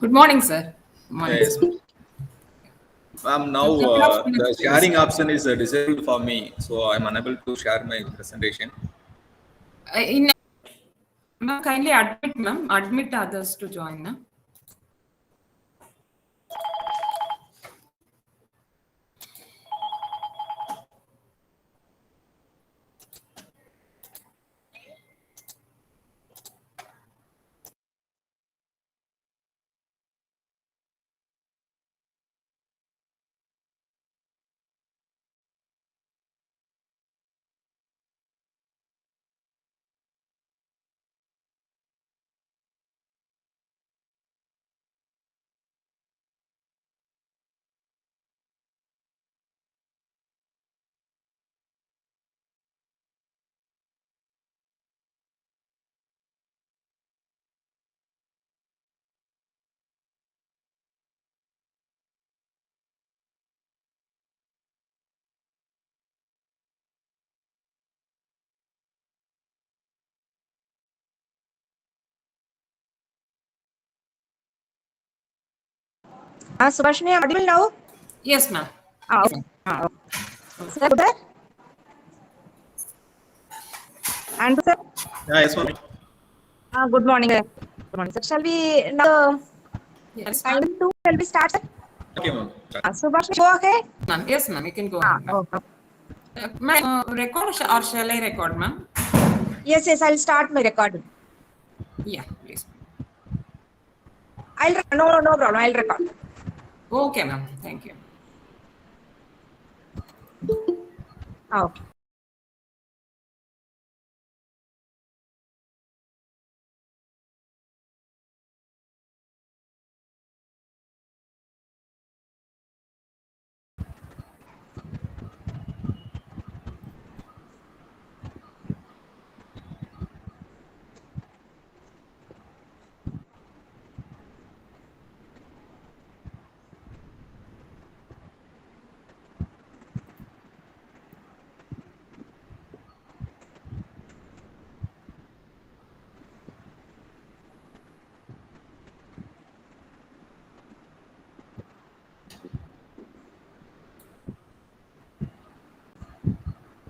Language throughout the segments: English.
Good morning, sir. Good morning, Yes. sir. Now Couple of the minutes, sharing please. option is disabled for me, so I'm unable to share my presentation. Ma'am, kindly admit others to join. Na? Subhashini, audible now? Yes, ma'am. Okay. Sir, good. And sir, Yes, ma'am. good morning. Good morning, sir. Shall we now Yes, time ma'am. to shall we start? Sir? Okay, ma'am. Subhashini, go ahead. Ma'am. Yes, ma'am. You can go ahead, ma'am. Okay. Ma'am, record or shall I record, ma'am? Yes, I'll start my recording. Yeah, please. No problem. I'll record. Okay, ma'am. Thank you. Okay.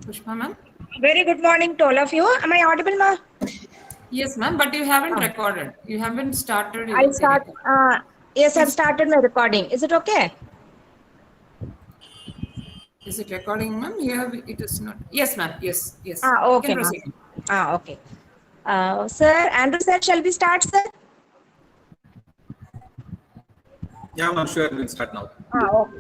Pushpa, ma'am? Very good morning to all of you. Am I audible, ma? Yes, ma'am. But you haven't recorded. You haven't started I'll the start. record. Yes, I've started my recording. Is it okay? Is it recording, ma'am? It is not. Yes, ma'am. Yes, yes. You Okay, can ma'am. proceed. Okay. Sir, Andrew, sir, shall we start, sir? Yeah, ma'am. Sure, we'll start now. Okay.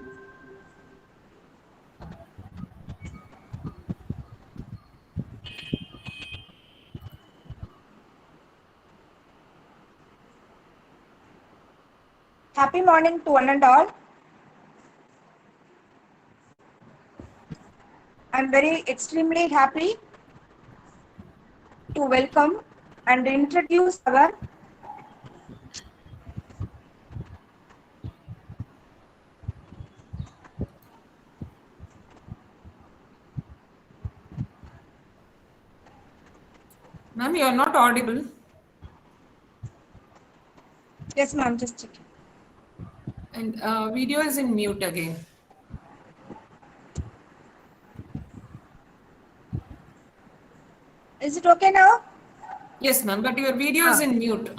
Happy morning to one and all. I'm very extremely happy to welcome and introduce our Ma'am, you are not audible. yes, ma'am, just checking. And video is in mute again. Is it okay now? Yes, ma'am. But your video is in mute.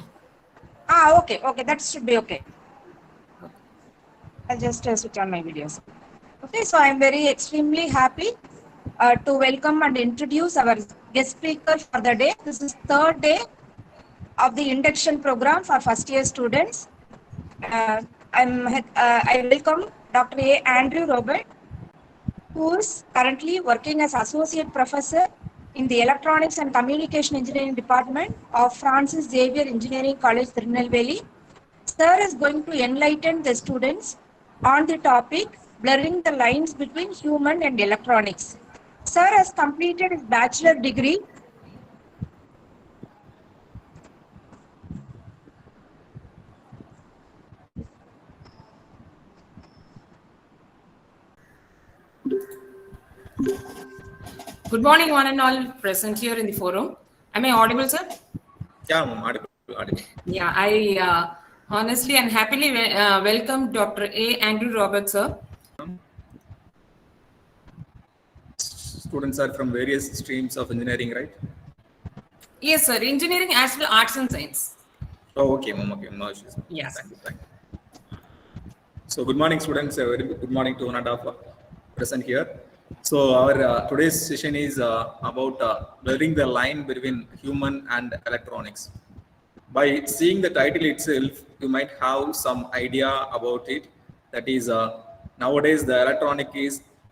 Okay, that should be okay. I'll just switch on my videos. Okay, so I'm very extremely happy to welcome and introduce our guest speaker for the day. This is third day of the induction program for first year students. I welcome Dr. A. Andrew Robert, who is currently working as associate professor in the Electronics and Communication Engineering Department of Francis Xavier Engineering College, Tirunelveli. Sir is going to enlighten the students on the topic blurring the lines between human and electronics. Sir has completed his bachelor degree Good morning, one and all present here in the forum. Am I audible, sir? Yeah, ma'am. Audible. Yeah, I Honestly and happily welcome Dr. A. Andrew Roberts, sir. Students are from various streams of engineering, right? Yes, sir. Engineering as well arts and science. Oh, okay, ma'am. Okay, no issues. Yes. Thank you. Thank you. So, good morning, students. A very good morning to one and a half present here. So, our today's session is about blurring the line between human and electronics. By seeing the title itself, you might have some idea about it. That is, nowadays the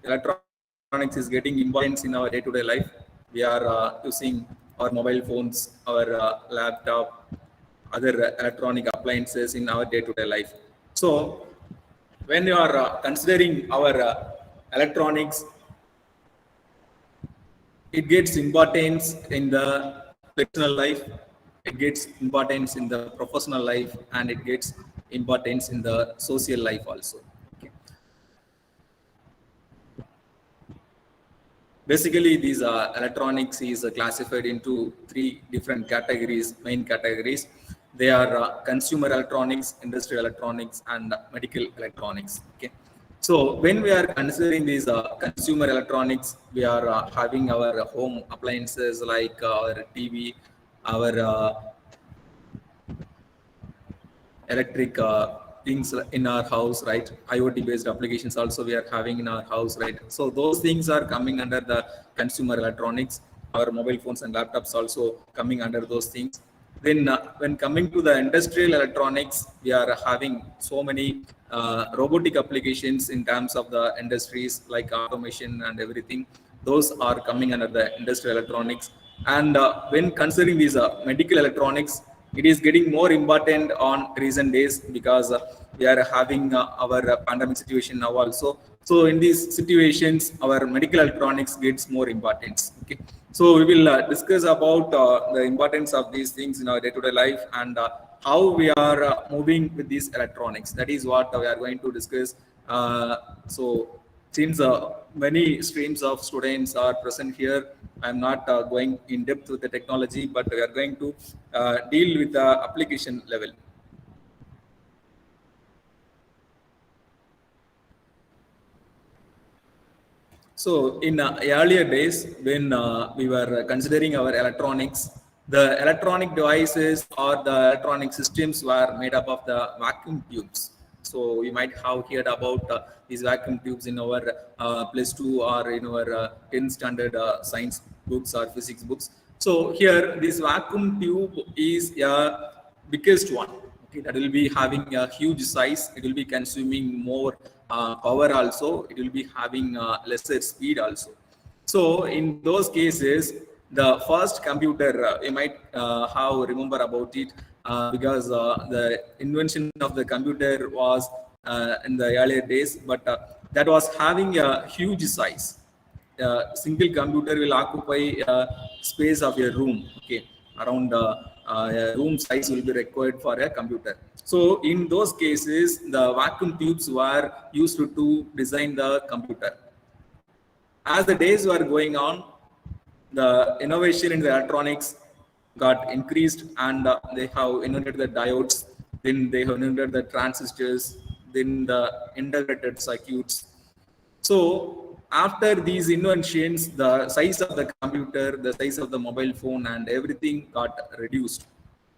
electronics is getting importance in our day-to-day life. We are using our mobile phones, our laptop, other electronic appliances in our day-to-day life. So, when you are considering our electronics, it gets importance in the personal life, it gets importance in the professional life, and it gets importance in the social life also. Okay. Basically, these electronics is classified into three different categories, main categories. They are consumer electronics, industrial electronics, and medical electronics. Okay. So when we are considering these consumer electronics, we are having our home appliances like our TV, our electric things in our house, right? IoT based applications also we are having in our house, right? So those things are coming under the consumer electronics. Our mobile phones and laptops also coming under those things. Then when coming to the industrial electronics, we are having so many robotic applications in terms of the industries like automation and everything. Those are coming under the industrial electronics. And when considering these medical electronics, it is getting more important on recent days because we are having our pandemic situation now also. So in these situations, our medical electronics gets more importance. Okay. So we will discuss about the importance of these things in our day-to-day life and how we are moving with these electronics. That is what we are going to discuss. So since many streams of students are present here, I'm not going in depth with the technology, but we are going to deal with the application level. So in earlier days, when we were considering our electronics, the electronic devices or the electronic systems were made up of the vacuum tubes. So you might have heard about these vacuum tubes in our plus 2 or in our 10th standard science books or physics books. So here this vacuum tube is a biggest one. Okay, that will be having a huge size. It will be consuming more power also. It will be having lesser speed also. So in those cases, the first computer you might have remember about it because the invention of the computer was in the earlier days, but that was having a huge size. Single computer will occupy space of a room. Okay, around a room size will be required for a computer. So in those cases, the vacuum tubes were used to design the computer. As the days were going on, the innovation in the electronics got increased, and they have invented the diodes, then they have invented the transistors, then the integrated circuits. So after these inventions, the size of the computer, the size of the mobile phone, and everything got reduced.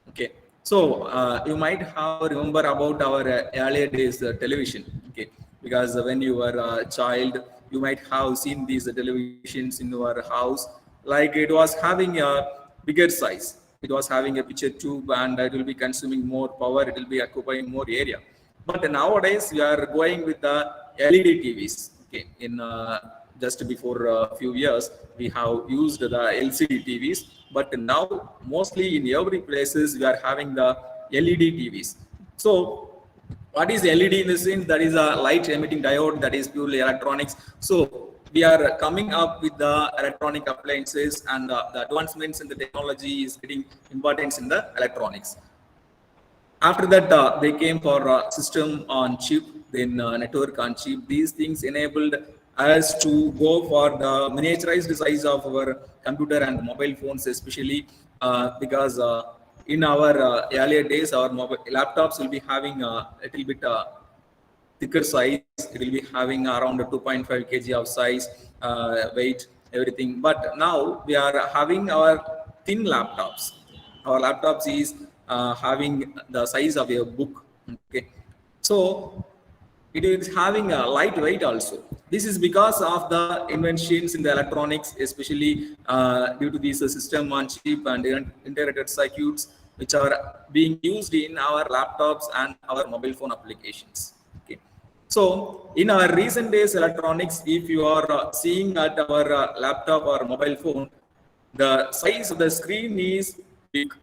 Okay. So you might have remember about our earlier days television. Okay, because when you were a child, you might have seen these televisions in your house. Like it was having a bigger size. It was having a picture tube, and it will be consuming more power. It will be occupying more area. But nowadays, we are going with the LED TVs. Okay, in just before a few years, we have used the LCD TVs, but now mostly in every places we are having the LED TVs. So what is LED in the sense? That is a light emitting diode, that is purely electronics. So we are coming up with the electronic appliances, and the advancements in the technology is getting importance in the electronics. After that, they came for system on chip, then network on chip. These things enabled us to go for the miniaturized size of our computer and mobile phones, especially because in our earlier days, our mobile laptops will be having a little bit thicker size. It will be having around 2.5 kg of size, weight, everything. But now we are having our thin laptops. Our laptops is having the size of a book. Okay, so it is having a lightweight also. This is because of the inventions in the electronics, especially due to these system on chip and integrated circuits, which are being used in our laptops and our mobile phone applications. Okay. So in our recent days electronics, if you are seeing at our laptop or mobile phone, the size of the screen is big.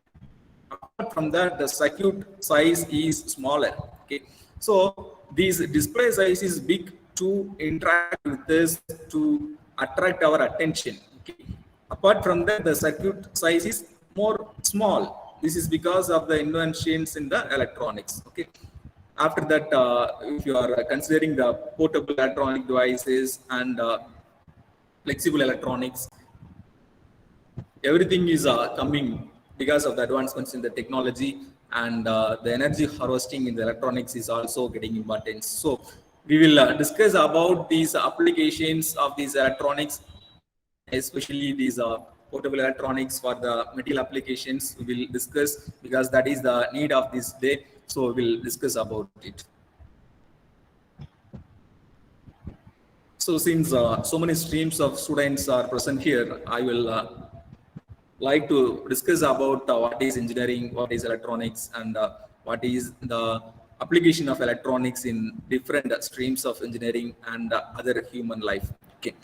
Apart from that, the circuit size is smaller. Okay, so this display size is big to interact with this, to attract our attention. Okay, apart from that, the circuit size is more small. This is because of the inventions in the electronics. Okay, after that, if you are considering the portable electronic devices and flexible electronics, everything is coming because of the advancements in the technology, and the energy harvesting in the electronics is also getting importance. So we will discuss about these applications of these electronics, especially these portable electronics for the material applications. We will discuss because that is the need of this day. So we will discuss about it. So since so many streams of students are present here, I will like to discuss about what is engineering, what is electronics, and what is the application of electronics in different streams of engineering and other human life. Okay,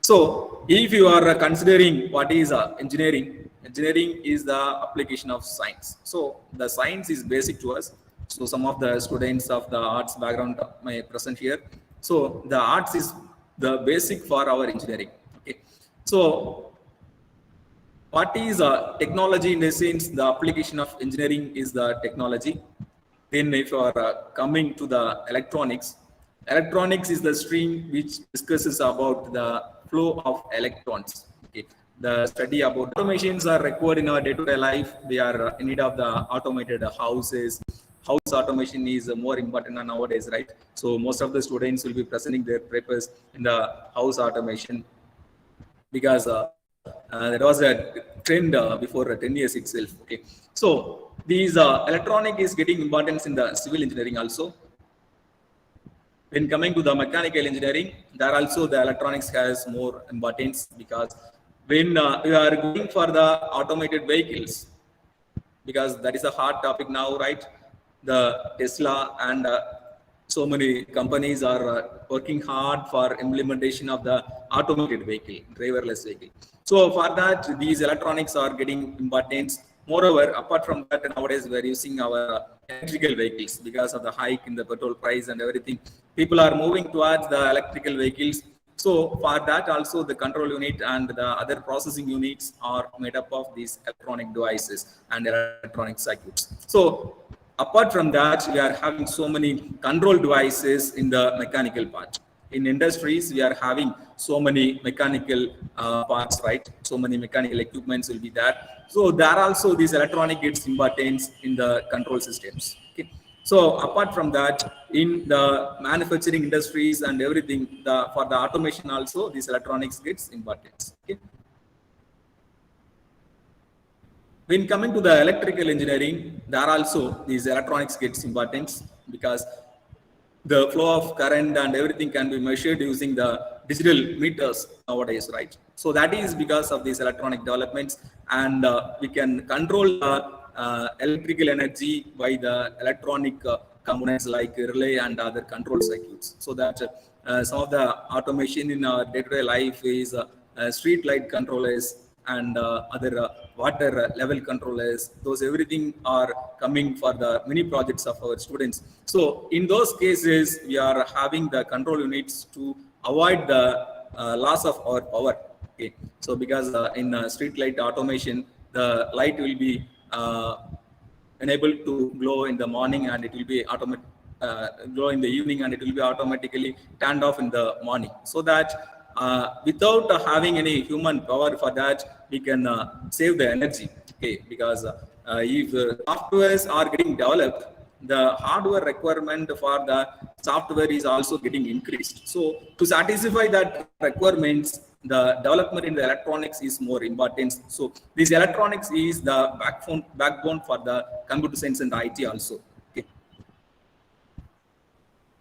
so if you are considering what is engineering, engineering is the application of science. So the science is basic to us. So some of the students of the arts background may present here. So the arts is the basic for our engineering. Okay, so what is technology? In the sense, the application of engineering is the technology. Then if you are coming to the electronics, electronics is the stream which discusses about the flow of electrons. Okay. The study about automations are required in our day-to-day life. We are in need of the automated houses. House automation is more important nowadays, right? So most of the students will be presenting their papers in the house automation, because there was a trend before 10 years itself. Okay, so these electronic is getting importance in the civil engineering also. When coming to the mechanical engineering, there also the electronics has more importance, because when we are going for the automated vehicles, because that is a hot topic now, right? The Tesla and so many companies are working hard for implementation of the automated vehicle, driverless vehicle. So for that, these electronics are getting importance. Moreover, apart from that, nowadays we are using our electrical vehicles because of the hike in the petrol price and everything. People are moving towards the electrical vehicles. So for that also, the control unit and the other processing units are made up of these electronic devices and electronic circuits. So apart from that, we are having so many control devices in the mechanical part. In industries, we are having so many mechanical parts, right? So many mechanical equipments will be there. So there also this electronic gets importance in the control systems. Okay. So apart from that, in the manufacturing industries and everything, for the automation also, this electronics gets importance. Okay. When coming to the electrical engineering, there also these electronics gets importance, because the flow of current and everything can be measured using the digital meters nowadays, right? So that is because of these electronic developments, and we can control the electrical energy by the electronic components like relay and other control circuits. So that some of the automation in our day-to-day life is street light controllers and other water level controllers. Those everything are coming for the mini projects of our students. So in those cases, we are having the control units to avoid the loss of our power. Okay, so because in street light automation, the light will be enabled to glow in the morning, and it will be glow in the evening, and it will be automatically turned off in the morning, so that without having any human power for that, we can save the energy. Okay, because if softwares are getting developed, the hardware requirement for the software is also getting increased. So to satisfy that requirements, the development in the electronics is more important. So this electronics is the backbone for the computer science and IT also. Okay.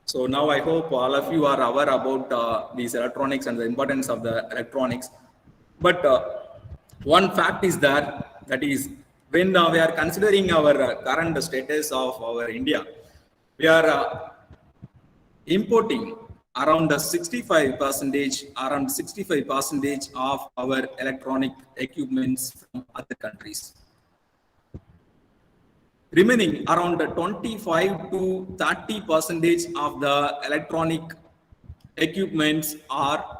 So now I hope all of you are aware about these electronics and the importance of the electronics. But one fact is that is when we are considering our current status of our India, we are importing around 65% of our electronic equipments from other countries. Remaining around 25 to 30% of the electronic equipments are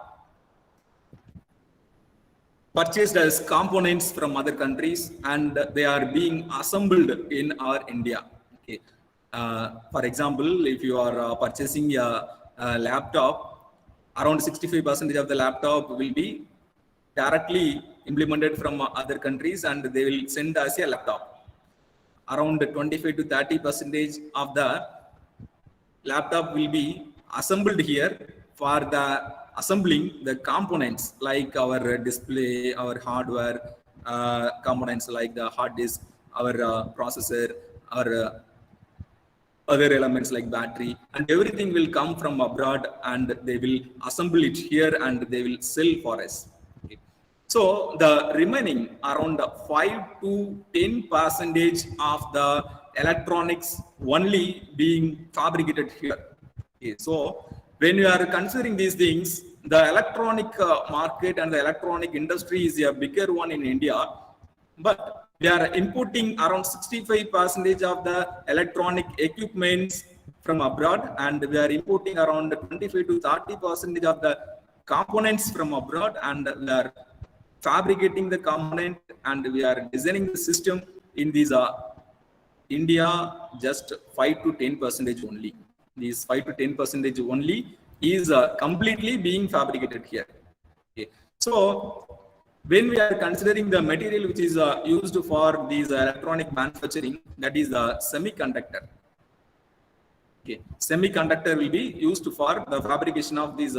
purchased as components from other countries, and they are being assembled in our India. Okay. For example, if you are purchasing a laptop, around 65% of the laptop will be directly implemented from other countries, and they will send us a laptop. Around 25 to 30% of the laptop will be assembled here for the assembling the components like our display, our hardware components like the hard disk, our processor, our other elements like battery, and everything will come from abroad, and they will assemble it here and they will sell for us. Okay. So the remaining around 5 to 10% of the electronics only being fabricated here. Okay. So when you are considering these things, the electronic market and the electronic industry is a bigger one in India, but we are importing around 65% of the electronic equipments from abroad, and we are importing around 25 to 30% of the components from abroad, and we are fabricating the component and we are designing the system in these India just 5 to 10% only. These 5 to 10% only is completely being fabricated here. Okay. So when we are considering the material which is used for these electronic manufacturing, that is the semiconductor. Okay. Semiconductor will be used for the fabrication of these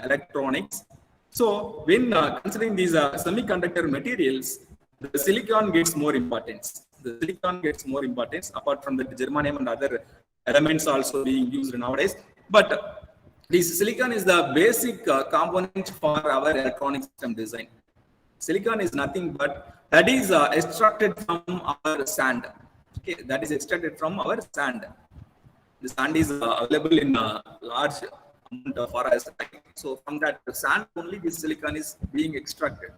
electronics. So when considering these semiconductor materials, the silicon gets more importance. The silicon gets more importance apart from the germanium and other elements also being used nowadays. But this silicon is the basic component for our electronic system design. Silicon is nothing but that is extracted from our sand. Okay, that is extracted from our sand. The sand is available in a large amount for us. Right? So from that sand only this silicon is being extracted.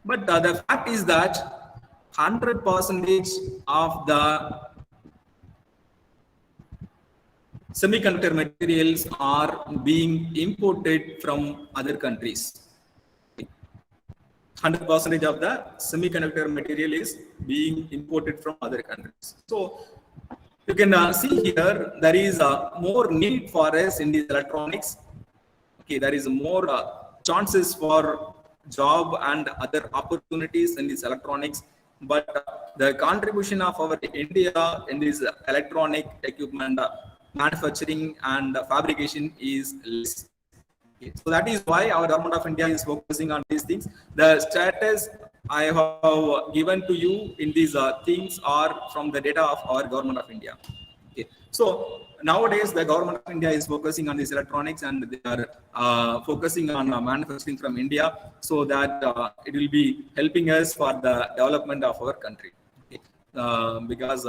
But the fact is that 100% of the semiconductor materials are being imported from other countries. 100% of the semiconductor material is being imported from other countries. So you can see here there is more need for us in these electronics. Okay, there is more chances for job and other opportunities in these electronics, but the contribution of our India in this electronic equipment manufacturing and fabrication is less. Okay. So that is why our government of India is focusing on these things. The status I have given to you in these things are from the data of our government of India. Okay. So nowadays the government of India is focusing on these electronics, and they are focusing on manufacturing from India, so that it will be helping us for the development of our country. Okay. Because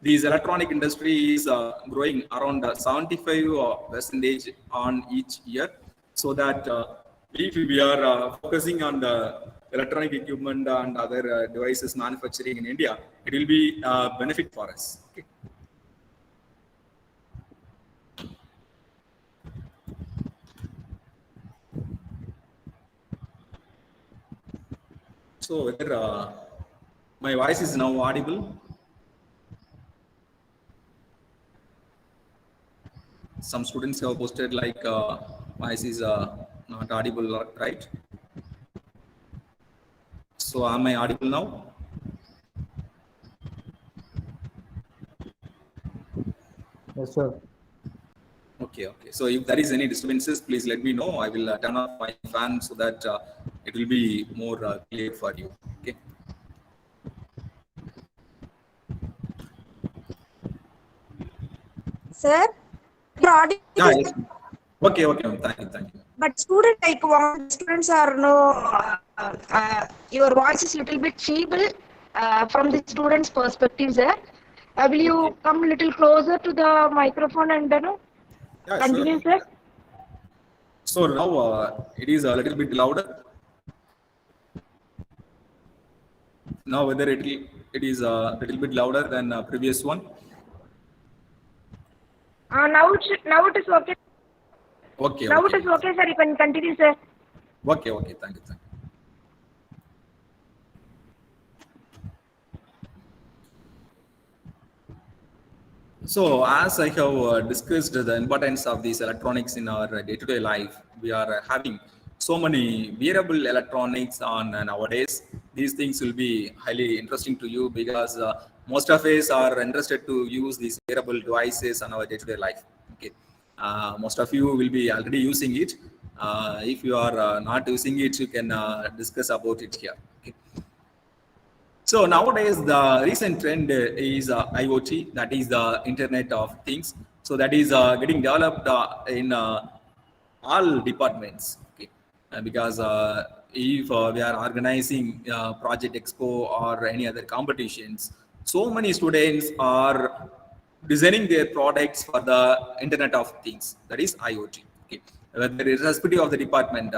these electronic industry is growing around 75% on each year, so that if we are focusing on the electronic equipment and other devices manufacturing in India, it will be a benefit for us. Okay. So whether my voice is now audible? Some students have posted like voice is not audible, right? So am I audible now? Yes, sir. Okay. So if there is any disturbances, please let me know. I will turn off my fan so that it will be more clear for you. Okay. Sir, your audio Yeah, is, yes. Okay. Thank you. but student like one students are no. Your voice is little bit feeble from the student's perspective, sir. Will you Okay. come a little closer to the microphone and Yeah, continue, sure. sir? So now it is a little bit louder. Now whether it is a little bit louder than previous one. Now it is okay. Okay. Now it is okay, sir. You can continue, sir. Okay. Thank you. So as I have discussed the importance of these electronics in our day-to-day life, we are having so many wearable electronics on nowadays. These things will be highly interesting to you because most of us are interested to use these wearable devices on our day-to-day life. Okay, most of you will be already using it. If you are not using it, you can discuss about it here. Okay. So nowadays, the recent trend is IoT, that is the Internet of Things. So that is getting developed in all departments. Okay, because if we are organizing Project Expo or any other competitions, so many students are designing their products for the Internet of Things, that is IoT. Okay, whether irrespective of the department,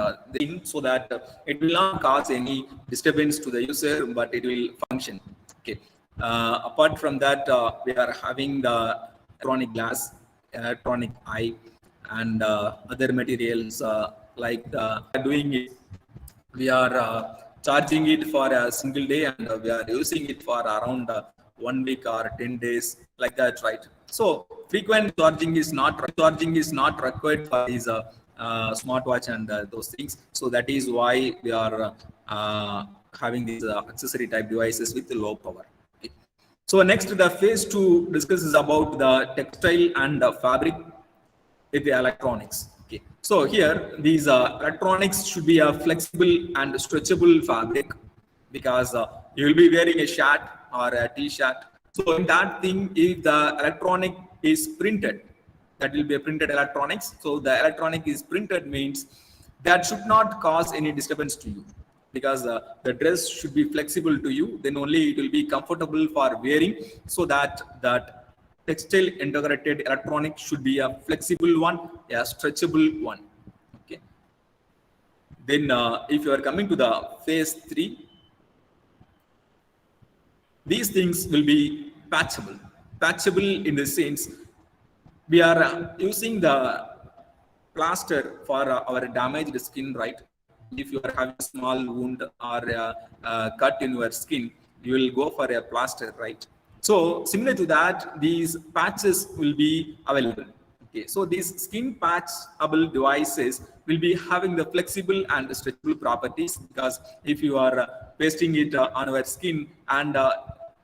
so that it will not cause any disturbance to the user, but it will function. Okay. Apart from that, we are having the electronic glass, electronic eye, and other materials like doing it. We are charging it for a single day, and we are using it for around 1 week or 10 days, like that, right? So frequent charging is not required for these smartwatch and those things. So that is why we are having these accessory type devices with low power. Okay. So next, the phase 2 discusses about the textile and fabric with the electronics. Okay. So here, these electronics should be a flexible and stretchable fabric, because you will be wearing a shirt or a t-shirt. So in that thing, if the electronic is printed, that will be a printed electronics. So the electronic is printed means that should not cause any disturbance to you, because the dress should be flexible to you. Then only it will be comfortable for wearing. So that textile integrated electronic should be a flexible one, a stretchable one. Okay. Then if you are coming to the phase 3, these things will be patchable. Patchable in the sense, we are using the plaster for our damaged skin, right? If you are having a small wound or a cut in your skin, you will go for a plaster, right? So similar to that, these patches will be available. Okay, so these skin patchable devices will be having the flexible and stretchable properties, because if you are pasting it on your skin, and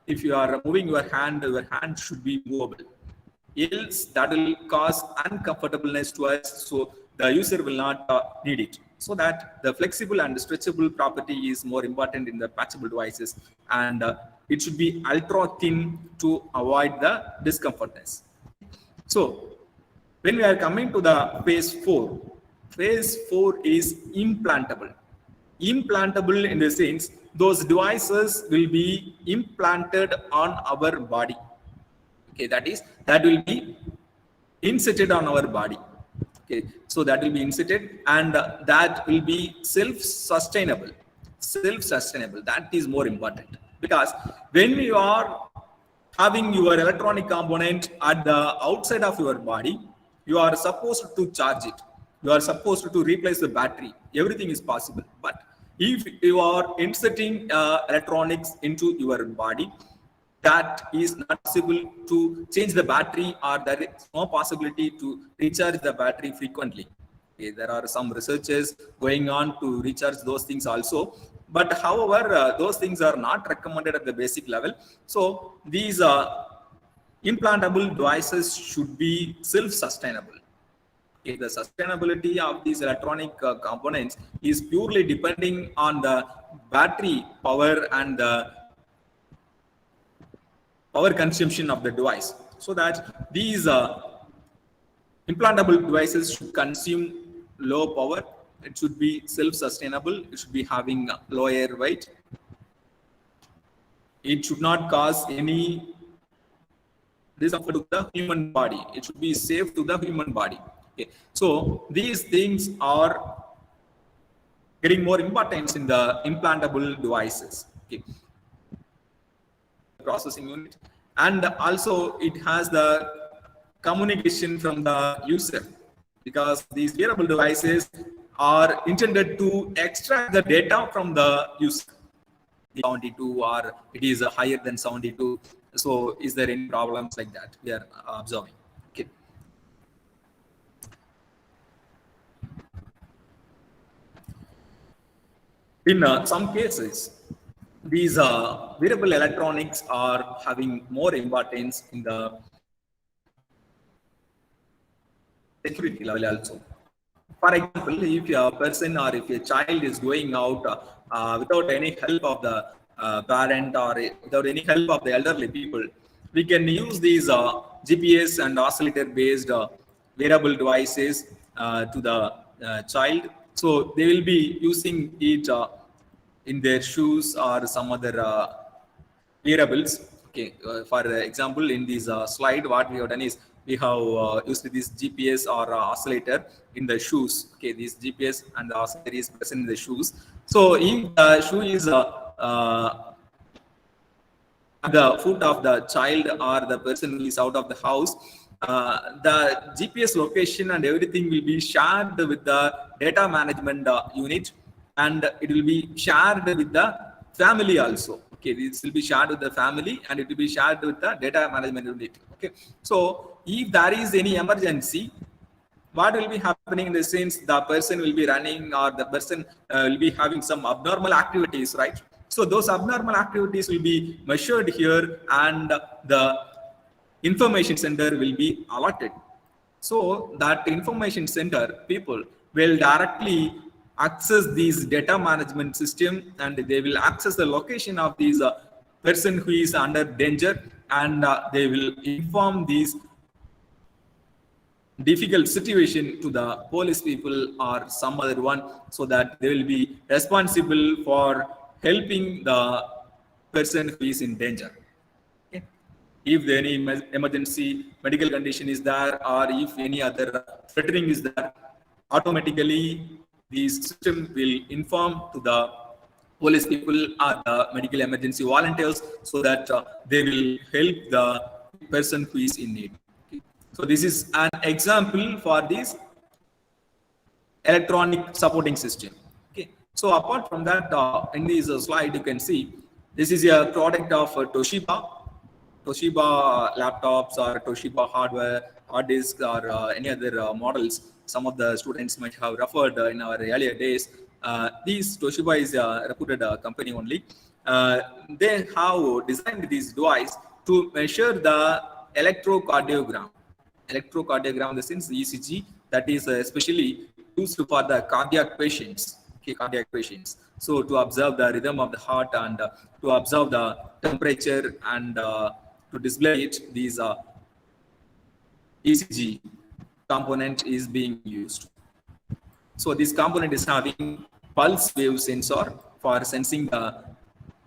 if you are moving your hand should be movable. Else that will cause uncomfortableness to us, so the user will not need it. So that the flexible and stretchable property is more important in the patchable devices, and it should be ultra thin to avoid the discomfortness. So when we are coming to the phase 4 is implantable. Implantable in the sense, those devices will be implanted on our body. Okay, that will be inserted on our body. Okay, so that will be inserted, and that will be self-sustainable. That is more important, because when you are having your electronic component at the outside of your body, you are supposed to charge it. You are supposed to replace the battery. Everything is possible. But if you are inserting electronics into your body, that is not possible to change the battery, or there is no possibility to recharge the battery frequently. Okay, there are some researches going on to recharge those things also, but however those things are not recommended at the basic level. So these implantable devices should be self-sustainable. Okay, the sustainability of these electronic components is purely depending on the battery power and the power consumption of the device, so that these implantable devices should consume low power. It should be self-sustainable. It should be having lower weight. It should not cause any discomfort to the human body. It should be safe to the human body. Okay. So these things are getting more importance in the implantable devices. Okay. Processing unit, and also it has the communication from the user, because these wearable devices are intended to extract the data from the user. 72 or it is higher than 72. So is there any problems like that we are observing? Okay. In some cases, these wearable electronics are having more importance in the security level also. For example, if a person or if a child is going out without any help of the parent or without any help of the elderly people, we can use these GPS and oscillator based wearable devices to the child. So they will be using it in their shoes or some other wearables. Okay, for example, in this slide, what we have done is we have used this GPS or oscillator in the shoes. Okay, this GPS and the oscillator is present in the shoes. So if the shoe is at the foot of the child or the person who is out of the house, the GPS location and everything will be shared with the data management unit, and it will be shared with the family also. Okay, this will be shared with the family and it will be shared with the data management unit. Okay, so if there is any emergency, what will be happening in the sense the person will be running or the person will be having some abnormal activities, right? So those abnormal activities will be measured here and the information center will be allotted. So that information center people will directly access these data management system, and they will access the location of these person who is under danger, and they will inform these difficult situation to the police people or some other one, so that they will be responsible for helping the person who is in danger. Okay. If any emergency medical condition is there, or if any other threatening is there, automatically this system will inform to the police people or the medical emergency volunteers, so that they will help the person who is in need. Okay. So this is an example for this electronic supporting system. Okay. So apart from that, in this slide you can see this is a product of Toshiba laptops or Toshiba hardware, hard disk, or any other models. Some of the students might have referred in our earlier days. These Toshiba is a reputed company only. They have designed this device to measure the electrocardiogram. Electrocardiogram in the sense ECG, that is especially used for the cardiac patients. Okay, cardiac patients. So to observe the rhythm of the heart and to observe the temperature and to display it, these ECG component is being used. So this component is having pulse wave sensor for sensing the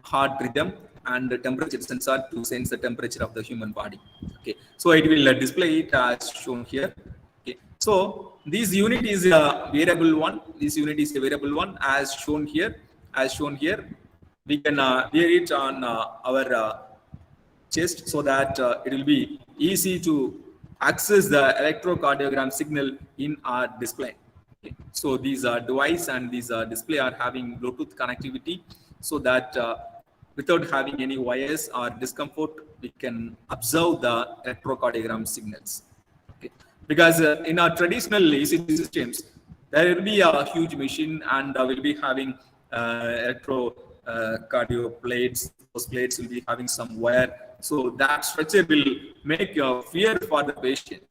heart rhythm, and the temperature sensor to sense the temperature of the human body. Okay, so it will display it as shown here. Okay, so this unit is a wearable one. This unit is a wearable one as shown here. We can wear it on our chest, so that it will be easy to access the electrocardiogram signal in our display. Okay. So these device and these display are having Bluetooth connectivity, so that without having any wires or discomfort, we can observe the electrocardiogram signals. Okay. Because in our traditional ECG systems, there will be a huge machine, and will be having cardio plates. Those plates will be having some wire. So that structure will make fear for the patient.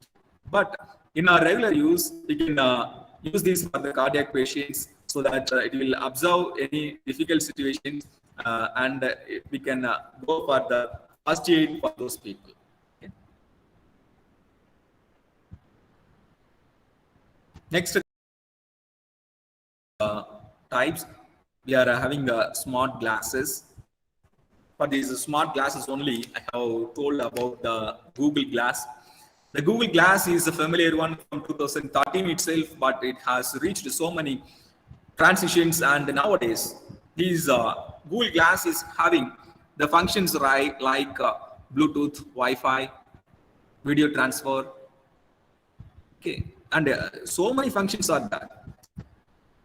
But in our regular use, we can use these for the cardiac patients so that it will observe any difficult situations and we can go for the first aid for those people. Okay. Next types, we are having smart glasses. For these smart glasses only, I have told about the Google Glass. The Google Glass is a familiar one from 2013 itself, but it has reached so many transitions, and nowadays these Google Glass is having the functions like Bluetooth, Wi-Fi, video transfer, okay, and so many functions are there.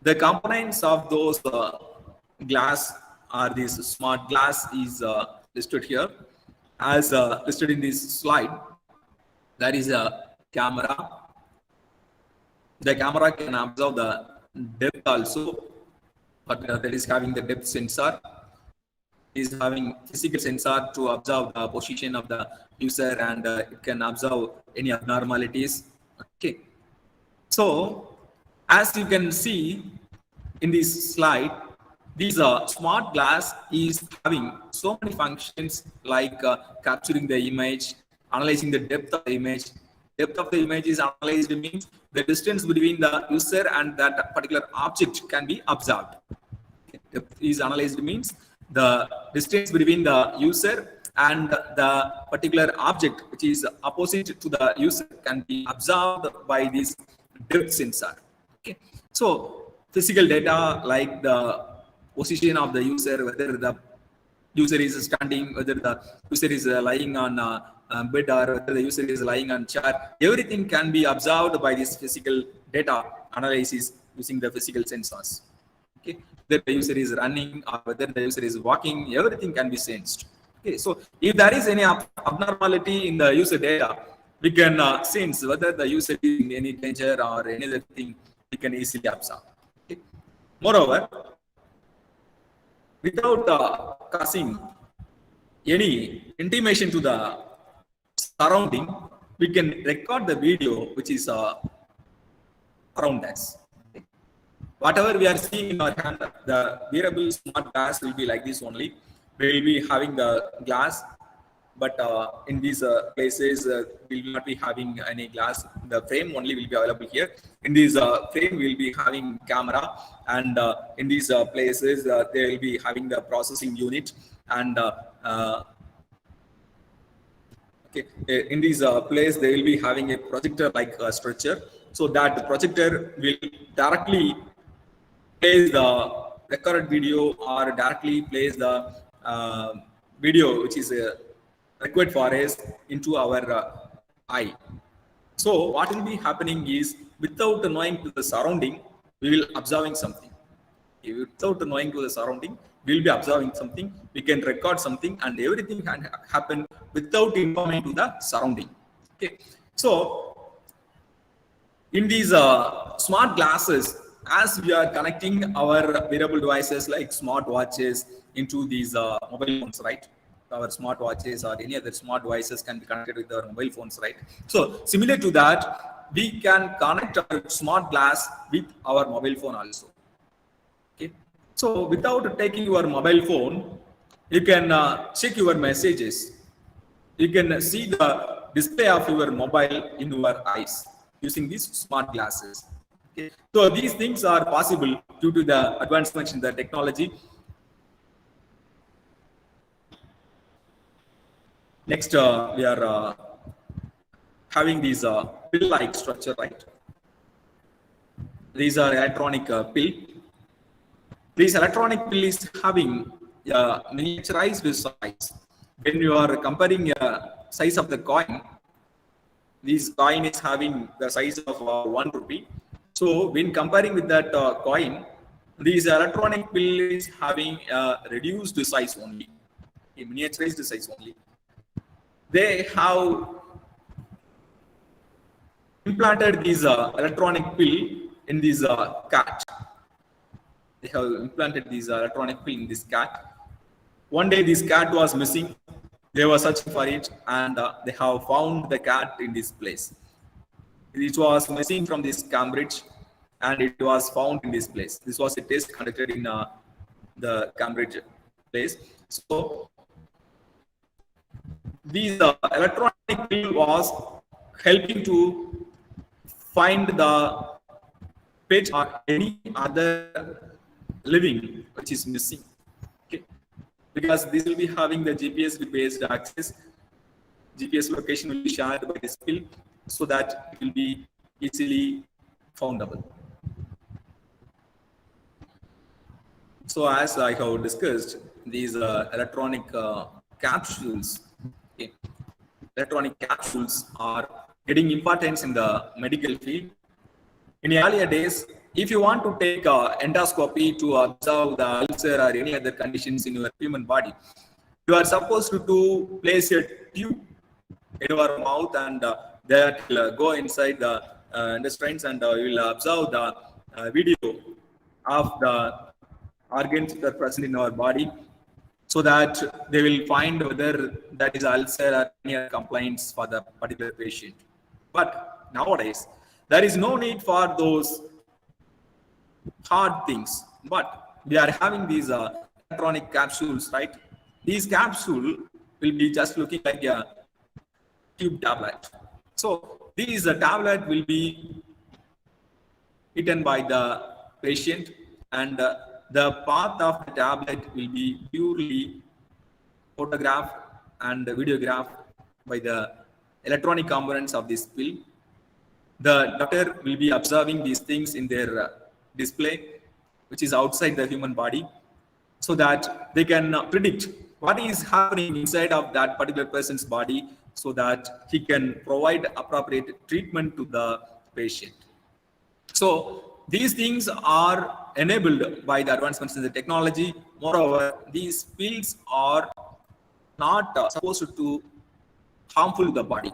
The components of those glass are this smart glass is listed here as listed in this slide. There is a camera. The camera can observe the depth also, but that is having the depth sensor. Is having physical sensor to observe the position of the user, and it can observe any abnormalities. Okay, so as you can see in this slide, this smart glass is having so many functions like capturing the image, analyzing the depth of the image. Depth of the image is analyzed means the distance between the user and that particular object can be observed. Depth is analyzed means the distance between the user and the particular object which is opposite to the user can be observed by this depth sensor. Okay, so physical data like the position of the user, whether the user is standing, whether the user is lying on a bed, or whether the user is lying on chair, everything can be observed by this physical data analysis using the physical sensors. Okay, whether the user is running or whether the user is walking, everything can be sensed. Okay, so if there is any abnormality in the user data, we can sense whether the user is in any danger or any other thing, we can easily observe. Okay. Moreover, without causing any intimation to the surrounding, we can record the video which is around us. Whatever we are seeing in our hand, the wearable smart glass will be like this only. We will be having the glass, but in these places we will not be having any glass. The frame only will be available here. In this frame we will be having camera, and in these places they will be having the processing unit, and okay, in this place they will be having a projector like structure, so that the projector will directly plays the recorded video or directly plays the video which is required for us into our eye. So what will be happening is, without knowing to the surrounding, we will observing something. Without knowing to the surrounding, we will be observing something. We can record something, and everything can happen without informing to the surrounding. Okay, so in these smart glasses, as we are connecting our wearable devices like smart watches into these mobile phones, right? Our smart watches or any other smart devices can be connected with our mobile phones, right? So similar to that, we can connect our smart glass with our mobile phone also. Okay, so without taking your mobile phone, you can check your messages. You can see the display of your mobile in your eyes using these smart glasses. Okay. So these things are possible due to the advancements in the technology. Next, we are having these pill-like structure, right? These are electronic pill. This electronic pill is having miniaturized size. When you are comparing size of the coin, this coin is having the size of 1 rupee. So when comparing with that coin, this electronic pill is having a reduced size only, a miniaturized size only. They have implanted this electronic pill in this cat. they have implanted these electronic pill in this cat. One day this cat was missing. They were searching for it, and they have found the cat in this place. It was missing from this Cambridge, and it was found in this place. This was a test conducted in the Cambridge place. So these electronic pill was helping to find the pet or any other living which is missing. Okay, because this will be having the GPS based access. GPS location will be shared by this pill, so that it will be easily foundable. So as I have discussed, these electronic capsules, okay, electronic capsules are getting importance in the medical field. In earlier days, if you want to take endoscopy to observe the ulcer or any other conditions in your human body, you are supposed to place a tube in your mouth, and that will go inside the intestines, and you will observe the video of the organs that are present in our body, so that they will find whether that is ulcer or any other complaints for the particular patient. But nowadays, there is no need for those hard things, but we are having these electronic capsules, right? These capsules will be just looking like a tube tablet. So these tablet will be eaten by the patient, and the path of the tablet will be purely photographed and videographed by the electronic components of this pill. The doctor will be observing these things in their display, which is outside the human body, so that they can predict what is happening inside of that particular person's body, so that he can provide appropriate treatment to the patient. So these things are enabled by the advancements in the technology. Moreover, these pills are not supposed to harmful to the body.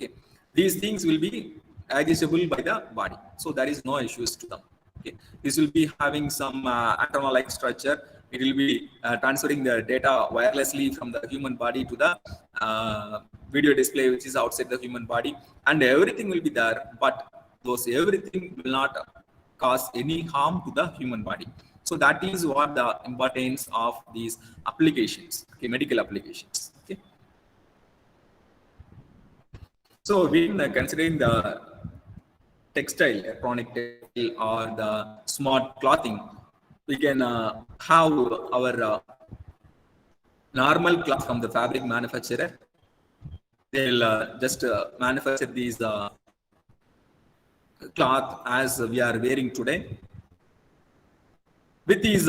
Okay. These things will be digestible by the body, so there is no issues to them. Okay. This will be having some antenna-like structure. It will be transferring the data wirelessly from the human body to the video display, which is outside the human body, and everything will be there, but those everything will not cause any harm to the human body. So that is what the importance of these applications, okay, medical applications. Okay. So when considering the textile, electronic textile, or the smart clothing, we can have our normal cloth from the fabric manufacturer. They'll just manufacture these cloth as we are wearing today. With these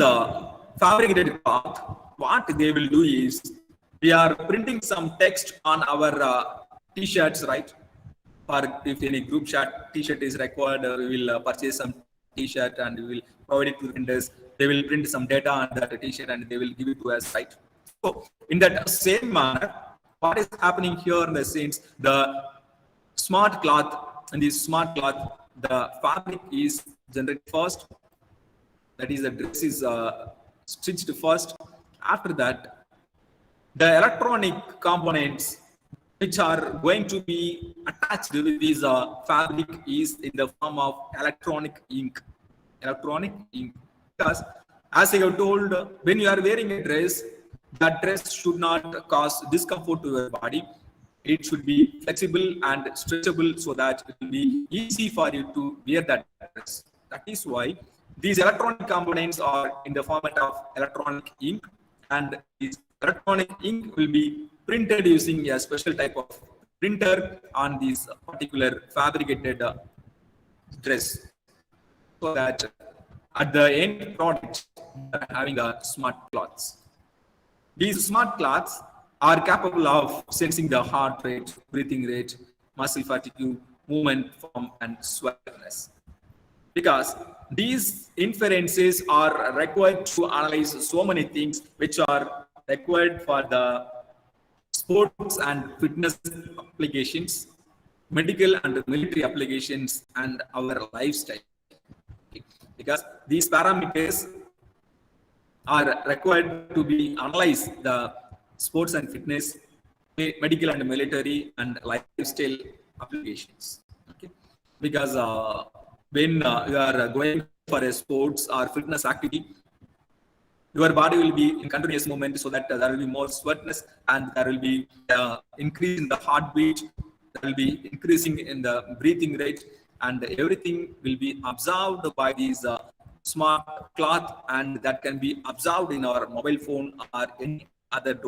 fabricated cloth, what they will do is, we are printing some text on our t-shirts, right? Or if any group t-shirt is required, we will purchase some t-shirt and we will provide it to the printers. They will print some data on that t-shirt and they will give it to us, right? So in that same manner, what is happening here in the sense, the smart cloth, and this smart cloth, the fabric is generated first, that is, the dress is stitched first. After that, the electronic components which are going to be attached with this fabric is in the form of electronic ink. Electronic ink. Because as I have told, when you are wearing a dress, that dress should not cause discomfort to your body. It should be flexible and stretchable, so that it will be easy for you to wear that dress. That is why these electronic components are in the format of electronic ink, and this electronic ink will be printed using a special type of printer on this particular fabricated dress, so that at the end product, having a smart cloths. These smart cloths are capable of sensing the heart rate, breathing rate, muscle fatigue, movement form, and sweatness. Because these inferences are required to analyze so many things which are required for the sports and fitness applications, medical and military applications, and our lifestyle. Because these parameters are required to be analyze the sports and fitness, medical and military, and lifestyle applications. Okay, because when you are going for a sports or fitness activity, your body will be in continuous movement, so that there will be more sweatness, and there will be increase in the heartbeat, there will be increasing in the breathing rate, and everything will be observed by these smart cloth, and that can be observed in our mobile phone or any other device